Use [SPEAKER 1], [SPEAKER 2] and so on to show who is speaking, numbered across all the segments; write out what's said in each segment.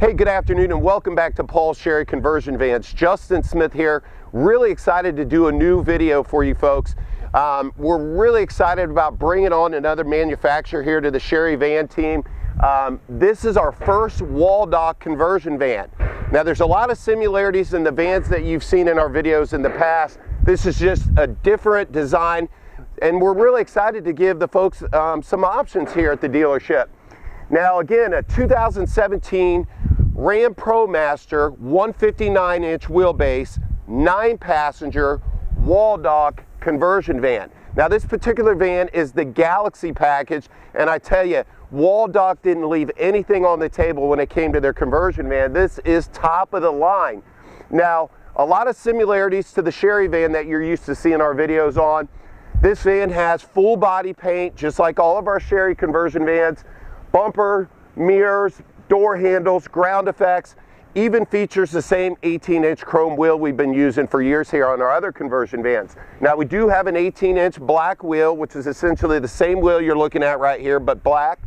[SPEAKER 1] Hey, good afternoon and welcome back to Paul's Sherry Conversion Vans. Justin Smith here. Really excited to do a new video for you folks. We're really excited about bringing on another manufacturer here to the Sherry Van team. This is our first Waldoch conversion van. Now there's a lot of similarities in the vans that you've seen in our videos in the past. This is just a different design and we're really excited to give the folks some options here at the dealership. Now again, a 2017 Ram ProMaster 159-inch wheelbase, 9-passenger Waldoch conversion van. Now this particular van is the Galaxy package, and I tell you, Waldoch didn't leave anything on the table when it came to their conversion van. This is top of the line. Now, a lot of similarities to the Sherry van that you're used to seeing our videos on. This van has full body paint, just like all of our Sherry conversion vans. Bumper, mirrors, door handles, ground effects, even features the same 18-inch chrome wheel we've been using for years here on our other conversion vans. Now we do have an 18-inch black wheel, which is essentially the same wheel you're looking at right here, but black.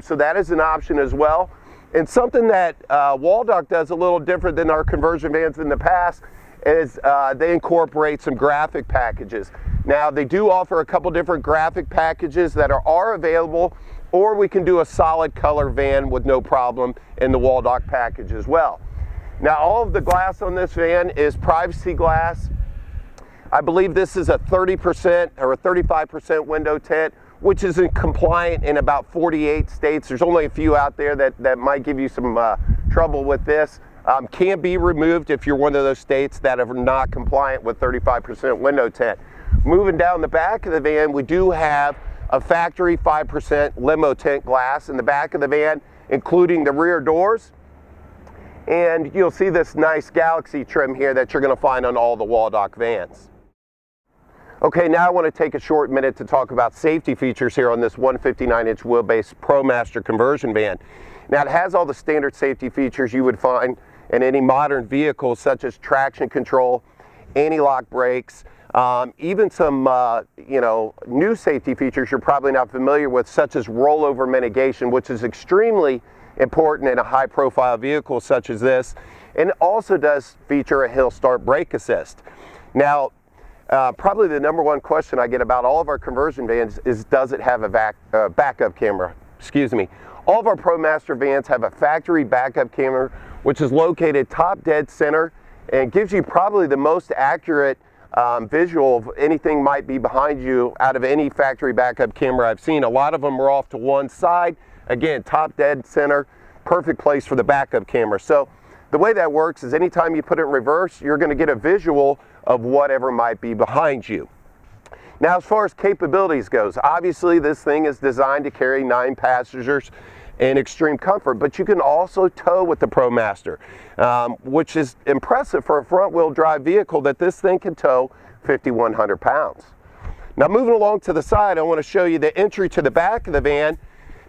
[SPEAKER 1] So that is an option as well. And something that Waldoch does a little different than our conversion vans in the past is they incorporate some graphic packages. Now they do offer a couple different graphic packages that are available, or we can do a solid color van with no problem in the Waldoch package as well. Now all of the glass on this van is privacy glass. I believe this is a 30% or a 35% window tint, which is compliant in about 48 states. There's only a few out there that might give you some trouble with this. Can be removed if you're one of those states that are not compliant with 35% window tint. Moving down the back of the van, we do have a factory 5% limo tint glass in the back of the van, including the rear doors. And you'll see this nice Galaxy trim here that you're going to find on all the Waldoch vans. Okay, now I want to take a short minute to talk about safety features here on this 159-inch wheelbase ProMaster conversion van. Now it has all the standard safety features you would find in any modern vehicle, such as traction control, anti-lock brakes, even some new safety features you're probably not familiar with, such as rollover mitigation, which is extremely important in a high profile vehicle such as this, and it also does feature a hill start brake assist. Now probably the number one question I get about all of our conversion vans is, does it have a backup camera? Excuse me. All of our ProMaster vans have a factory backup camera, which is located top dead center and gives you probably the most accurate visual of anything might be behind you out of any factory backup camera I've seen. A lot of them are off to one side. Again, top dead center, perfect place for the backup camera. So the way that works is anytime you put it in reverse, you're going to get a visual of whatever might be behind you. Now as far as capabilities goes, obviously this thing is designed to carry 9 passengers in extreme comfort, but you can also tow with the ProMaster, which is impressive for a front-wheel drive vehicle that this thing can tow 5,100 pounds. Now moving along to the side, I want to show you the entry to the back of the van.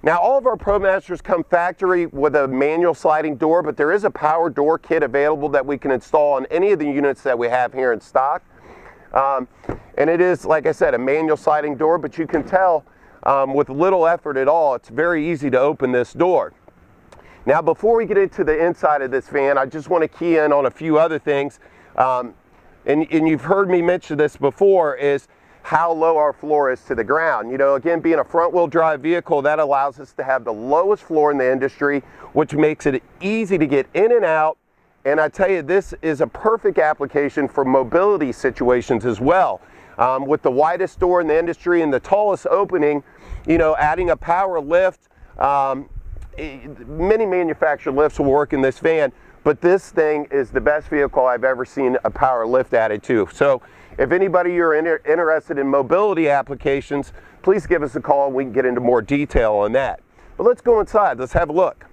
[SPEAKER 1] Now all of our ProMasters come factory with a manual sliding door, but there is a power door kit available that we can install on any of the units that we have here in stock. And it is, like I said, a manual sliding door, but you can tell with little effort at all, it's very easy to open this door. Now before we get into the inside of this van, I just want to key in on a few other things. And you've heard me mention this before, is how low our floor is to the ground. You know, again, being a front wheel drive vehicle, that allows us to have the lowest floor in the industry, which makes it easy to get in and out. And I tell you, this is a perfect application for mobility situations as well. With the widest door in the industry and the tallest opening, you know, adding a power lift, many manufactured lifts will work in this van, but this thing is the best vehicle I've ever seen a power lift added to. So if anybody you're interested in mobility applications, please give us a call and we can get into more detail on that. But let's go inside, let's have a look.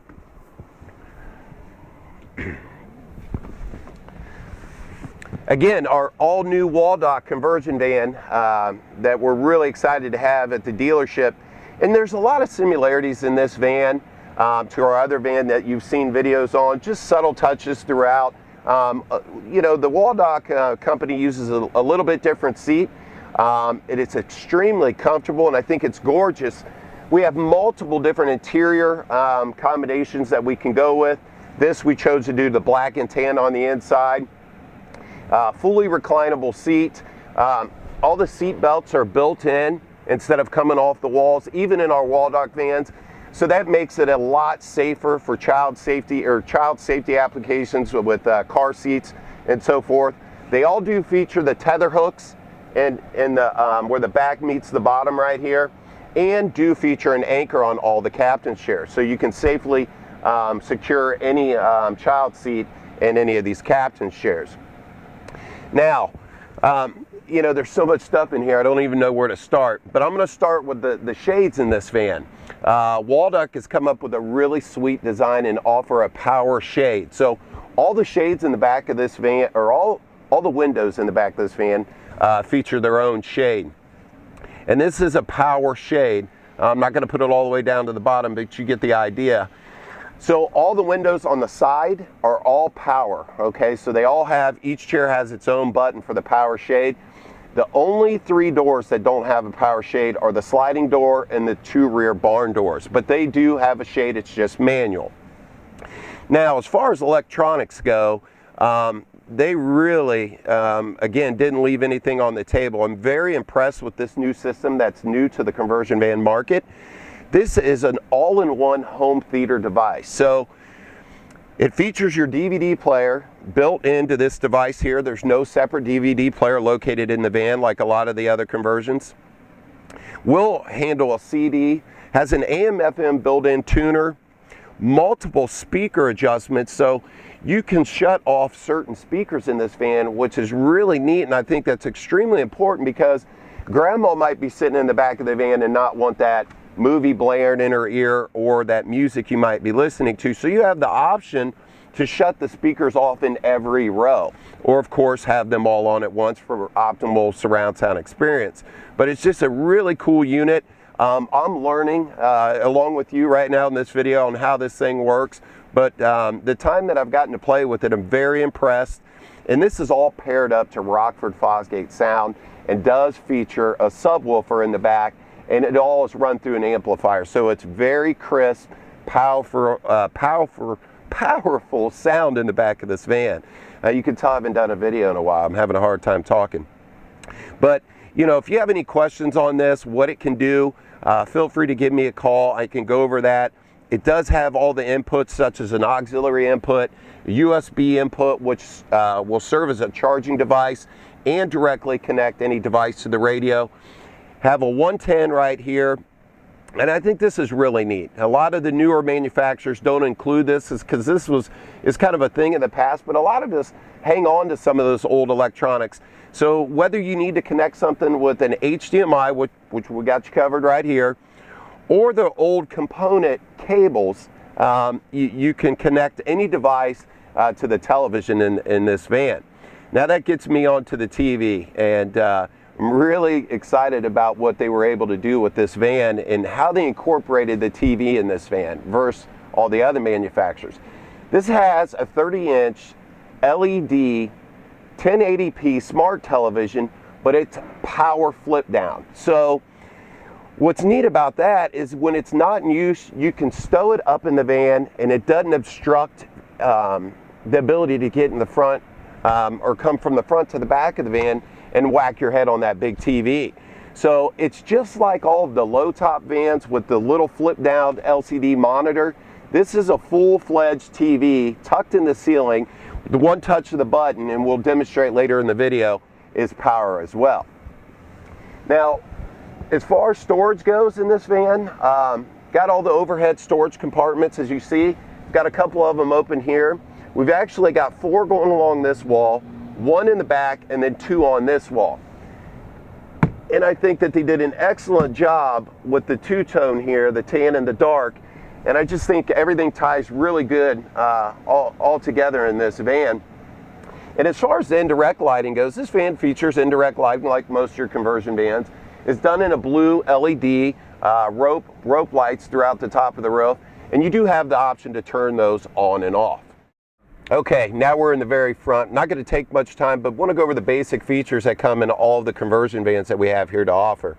[SPEAKER 1] Again, our all-new Waldoch conversion van that we're really excited to have at the dealership. And there's a lot of similarities in this van to our other van that you've seen videos on, just subtle touches throughout. You know, the Waldoch company uses a little bit different seat. It's extremely comfortable and I think it's gorgeous. We have multiple different interior combinations that we can go with. This we chose to do the black and tan on the inside. Fully reclinable seat. All the seat belts are built in instead of coming off the walls, even in our Waldoch vans. So that makes it a lot safer for child safety applications with car seats and so forth. They all do feature the tether hooks and where the back meets the bottom right here, and do feature an anchor on all the captain's chairs, so you can safely secure any child seat in any of these captain's chairs. Now, you know, there's so much stuff in here, I don't even know where to start, but I'm going to start with the shades in this van. Waldoch has come up with a really sweet design and offer a power shade. So all the shades in the back of this van, or all the windows in the back of this van, feature their own shade. And this is a power shade. I'm not going to put it all the way down to the bottom, but you get the idea. So all the windows on the side are all power, okay? So they all have, each chair has its own button for the power shade. The only 3 doors that don't have a power shade are the sliding door and the 2 rear barn doors, but they do have a shade, it's just manual. Now, as far as electronics go, they really, again, didn't leave anything on the table. I'm very impressed with this new system that's new to the conversion van market. This is an all-in-one home theater device. So it features your DVD player built into this device here. There's no separate DVD player located in the van like a lot of the other conversions. Will handle a CD, has an AM/FM built-in tuner, multiple speaker adjustments, so you can shut off certain speakers in this van, which is really neat, and I think that's extremely important because grandma might be sitting in the back of the van and not want that movie blaring in her ear or that music you might be listening to. So you have the option to shut the speakers off in every row, or of course have them all on at once for optimal surround sound experience. But it's just a really cool unit. I'm learning along with you right now in this video on how this thing works, but the time that I've gotten to play with it, I'm very impressed. And this is all paired up to Rockford Fosgate sound and does feature a subwoofer in the back, and it all is run through an amplifier, so it's very crisp, powerful sound in the back of this van. You can tell I haven't done a video in a while. I'm having a hard time talking. But you know, if you have any questions on this, what it can do, feel free to give me a call. I can go over that. It does have all the inputs, such as an auxiliary input, a USB input, which will serve as a charging device and directly connect any device to the radio. Have a 110 right here, and I think this is really neat. A lot of the newer manufacturers don't include this because this is kind of a thing in the past, but a lot of us hang on to some of those old electronics. So whether you need to connect something with an HDMI, which we got you covered right here, or the old component cables, you can connect any device to the television in this van. Now that gets me onto the TV, and I'm really excited about what they were able to do with this van and how they incorporated the TV in this van versus all the other manufacturers. This has a 30-inch LED 1080p smart television, but it's power flip down. So what's neat about that is when it's not in use, you can stow it up in the van and it doesn't obstruct the ability to get in the front or come from the front to the back of the van and whack your head on that big TV. So it's just like all of the low top vans with the little flip down LCD monitor. This is a full-fledged TV tucked in the ceiling. The one touch of the button, and we'll demonstrate later in the video, is power as well. Now, as far as storage goes in this van, got all the overhead storage compartments as you see. Got a couple of them open here. We've actually got 4 going along this wall, 1 in the back, and then 2 on this wall. And I think that they did an excellent job with the two-tone here, the tan and the dark. And I just think everything ties really good all together in this van. And as far as the indirect lighting goes, this van features indirect lighting like most of your conversion vans. It's done in a blue LED rope lights throughout the top of the roof. And you do have the option to turn those on and off. Okay, now we're in the very front. Not going to take much time, but want to go over the basic features that come in all of the conversion vans that we have here to offer.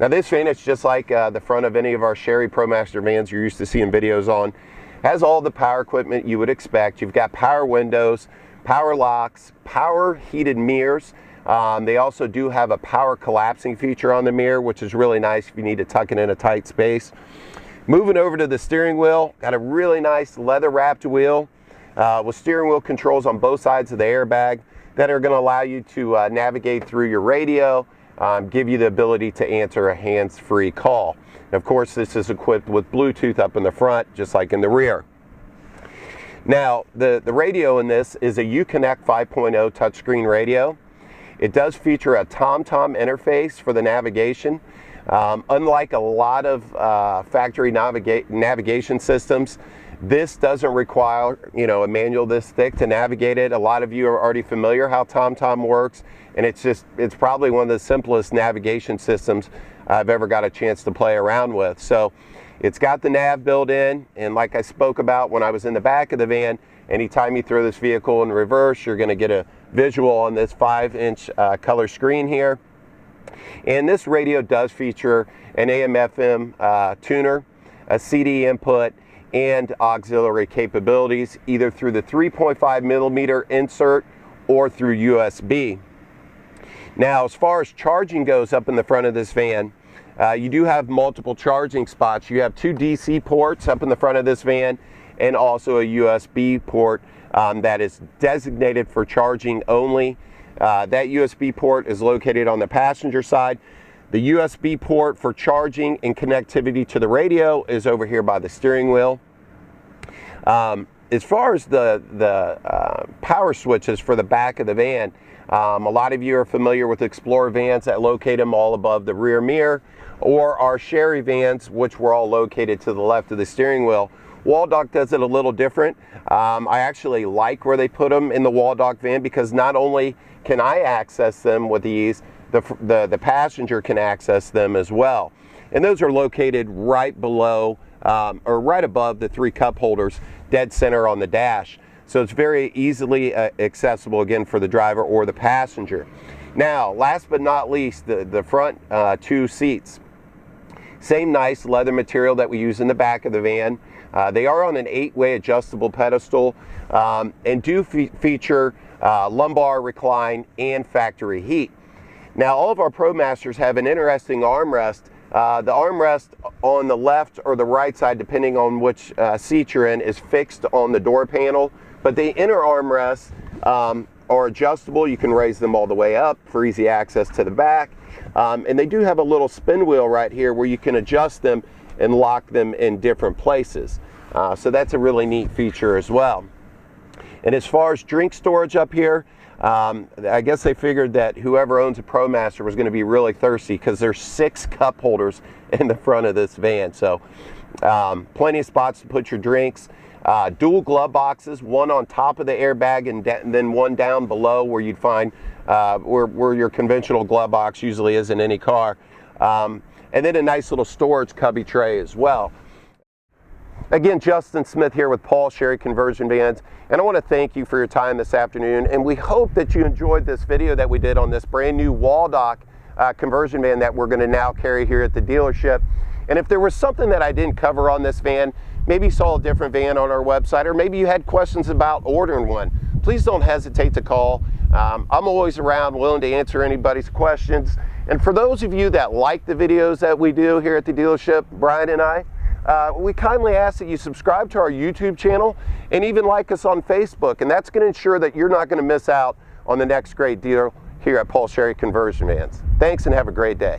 [SPEAKER 1] Now this van is just like the front of any of our Sherry ProMaster vans you're used to seeing videos on. Has all the power equipment you would expect. You've got power windows, power locks, power heated mirrors. They also do have a power collapsing feature on the mirror, which is really nice if you need to tuck it in a tight space. Moving over to the steering wheel, got a really nice leather wrapped wheel with steering wheel controls on both sides of the airbag that are going to allow you to navigate through your radio, give you the ability to answer a hands-free call. And of course, this is equipped with Bluetooth up in the front, just like in the rear. Now, the radio in this is a Uconnect 5.0 touchscreen radio. It does feature a TomTom interface for the navigation. Unlike a lot of factory navigation systems, this doesn't require, you know, a manual this thick to navigate it. A lot of you are already familiar how TomTom works, and it's probably one of the simplest navigation systems I've ever got a chance to play around with. So it's got the nav built in, and like I spoke about when I was in the back of the van, anytime you throw this vehicle in reverse, you're going to get a visual on this 5-inch color screen here. And this radio does feature an AM/FM tuner, a CD input, and auxiliary capabilities, either through the 3.5 millimeter insert or through USB. Now, as far as charging goes up in the front of this van, you do have multiple charging spots. You have 2 DC ports up in the front of this van, and also a USB port that is designated for charging only. That USB port is located on the passenger side. The USB port for charging and connectivity to the radio is over here by the steering wheel. As far as the power switches for the back of the van, a lot of you are familiar with Explorer vans that locate them all above the rear mirror, or our Sherry vans, which were all located to the left of the steering wheel. Waldoch does it a little different. I actually like where they put them in the Waldoch van, because not only can I access them with ease, the passenger can access them as well. And those are located right below or right above the 3 cup holders, dead center on the dash. So it's very easily accessible, again, for the driver or the passenger. Now, last but not least, the front 2 seats. Same nice leather material that we use in the back of the van. They are on an 8-way adjustable pedestal and do feature lumbar recline and factory heat. Now, all of our ProMasters have an interesting armrest. The armrest on the left or the right side, depending on which seat you're in, is fixed on the door panel, but the inner armrests are adjustable. You can raise them all the way up for easy access to the back. And they do have a little spin wheel right here where you can adjust them and lock them in different places. So that's a really neat feature as well. And as far as drink storage up here, I guess they figured that whoever owns a ProMaster was going to be really thirsty, because there's 6 cup holders in the front of this van. So plenty of spots to put your drinks. Dual glove boxes, one on top of the airbag and then one down below where you'd find where your conventional glove box usually is in any car. And then a nice little storage cubby tray as well. Again, Justin Smith here with Paul Sherry Conversion Vans, and I want to thank you for your time this afternoon, and we hope that you enjoyed this video that we did on this brand new Waldoch conversion van that we're going to now carry here at the dealership. And if there was something that I didn't cover on this van, maybe you saw a different van on our website, or maybe you had questions about ordering one, please don't hesitate to call. I'm always around, willing to answer anybody's questions. And for those of you that like the videos that we do here at the dealership, Brian and I, we kindly ask that you subscribe to our YouTube channel and even like us on Facebook, and that's going to ensure that you're not going to miss out on the next great deal here at Paul Sherry Conversion Vans. Thanks, and have a great day.